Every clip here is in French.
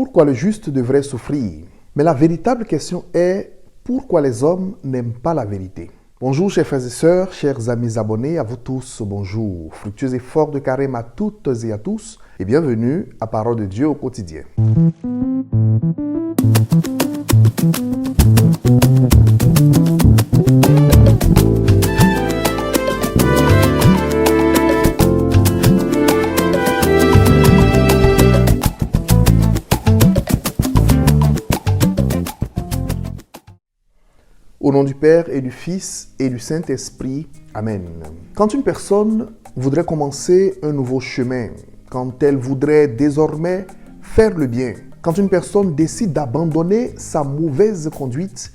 Pourquoi le juste devrait souffrir? Mais la véritable question est pourquoi les hommes n'aiment pas la vérité? Bonjour chers frères et sœurs, chers amis abonnés, à vous tous, bonjour. Fructueux et fort de carême à toutes et à tous et bienvenue à Parole de Dieu au quotidien. Au nom du Père et du Fils et du Saint-Esprit. Amen. Quand une personne voudrait commencer un nouveau chemin, quand elle voudrait désormais faire le bien, quand une personne décide d'abandonner sa mauvaise conduite,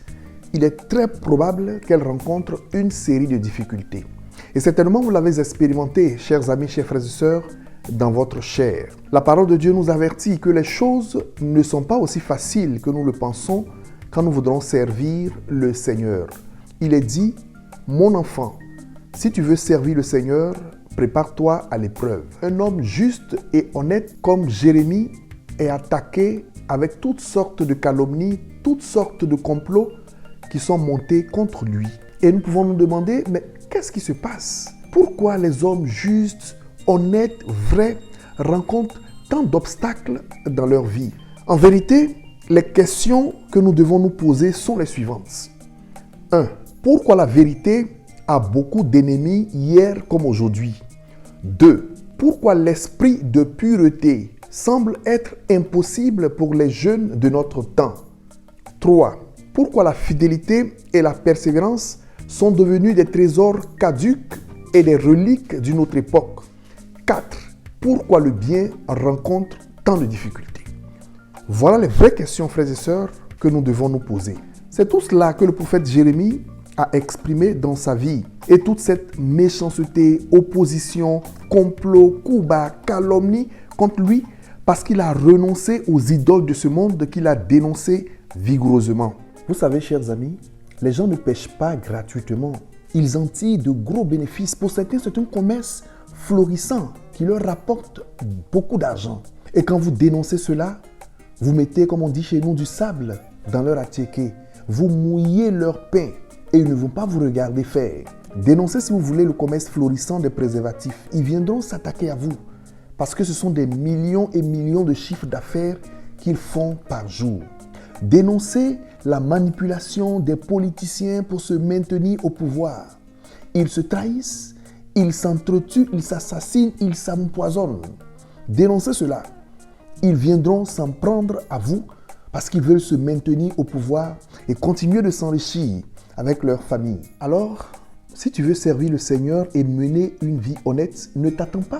il est très probable qu'elle rencontre une série de difficultés. Et certainement vous l'avez expérimenté, chers amis, chers frères et sœurs, dans votre chair. La parole de Dieu nous avertit que les choses ne sont pas aussi faciles que nous le pensons quand nous voudrons servir le Seigneur. Il est dit, mon enfant, si tu veux servir le Seigneur, prépare-toi à l'épreuve. Un homme juste et honnête comme Jérémie est attaqué avec toutes sortes de calomnies, toutes sortes de complots qui sont montés contre lui. Et nous pouvons nous demander, mais qu'est-ce qui se passe? Pourquoi les hommes justes, honnêtes, vrais rencontrent tant d'obstacles dans leur vie? En vérité, les questions que nous devons nous poser sont les suivantes. 1. Pourquoi la vérité a beaucoup d'ennemis hier comme aujourd'hui? 2. Pourquoi l'esprit de pureté semble être impossible pour les jeunes de notre temps? 3. Pourquoi la fidélité et la persévérance sont devenus des trésors caducs et des reliques d'une autre époque? 4. Pourquoi le bien rencontre tant de difficultés? Voilà les vraies questions, frères et sœurs, que nous devons nous poser. C'est tout cela que le prophète Jérémie a exprimé dans sa vie. Et toute cette méchanceté, opposition, complot, coups bas, calomnie contre lui, parce qu'il a renoncé aux idoles de ce monde qu'il a dénoncé vigoureusement. Vous savez, chers amis, les gens ne pêchent pas gratuitement. Ils en tirent de gros bénéfices. Pour certains, c'est un commerce florissant qui leur rapporte beaucoup d'argent. Et quand vous dénoncez cela, vous mettez, comme on dit chez nous, du sable dans leur attiéké. Vous mouillez leur pain et ils ne vont pas vous regarder faire. Dénoncez, si vous voulez, le commerce florissant des préservatifs. Ils viendront s'attaquer à vous parce que ce sont des millions et millions de chiffres d'affaires qu'ils font par jour. Dénoncez la manipulation des politiciens pour se maintenir au pouvoir. Ils se trahissent, ils s'entretuent, ils s'assassinent, ils s'empoisonnent. Dénoncez cela. Ils viendront s'en prendre à vous parce qu'ils veulent se maintenir au pouvoir et continuer de s'enrichir avec leur famille. Alors, si tu veux servir le Seigneur et mener une vie honnête, ne t'attends pas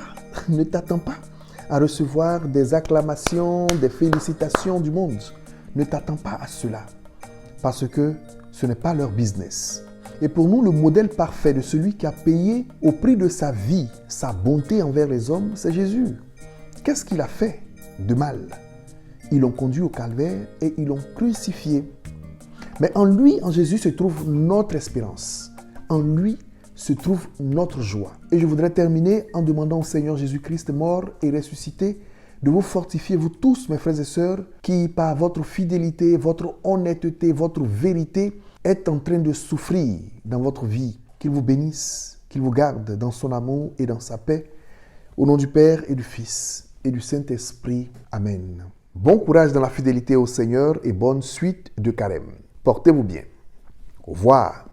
à recevoir des acclamations, des félicitations du monde. Ne t'attends pas à cela parce que ce n'est pas leur business. Et pour nous, le modèle parfait de celui qui a payé au prix de sa vie, sa bonté envers les hommes, c'est Jésus. Qu'est-ce qu'il a fait de mal? Ils l'ont conduit au calvaire et ils l'ont crucifié. Mais en lui, en Jésus, se trouve notre espérance. En lui se trouve notre joie. Et je voudrais terminer en demandant au Seigneur Jésus-Christ mort et ressuscité de vous fortifier, vous tous, mes frères et sœurs, qui par votre fidélité, votre honnêteté, votre vérité, êtes en train de souffrir dans votre vie. Qu'il vous bénisse, qu'il vous garde dans son amour et dans sa paix. Au nom du Père et du Fils et du Saint-Esprit. Amen. Bon courage dans la fidélité au Seigneur et bonne suite de carême. Portez-vous bien. Au revoir.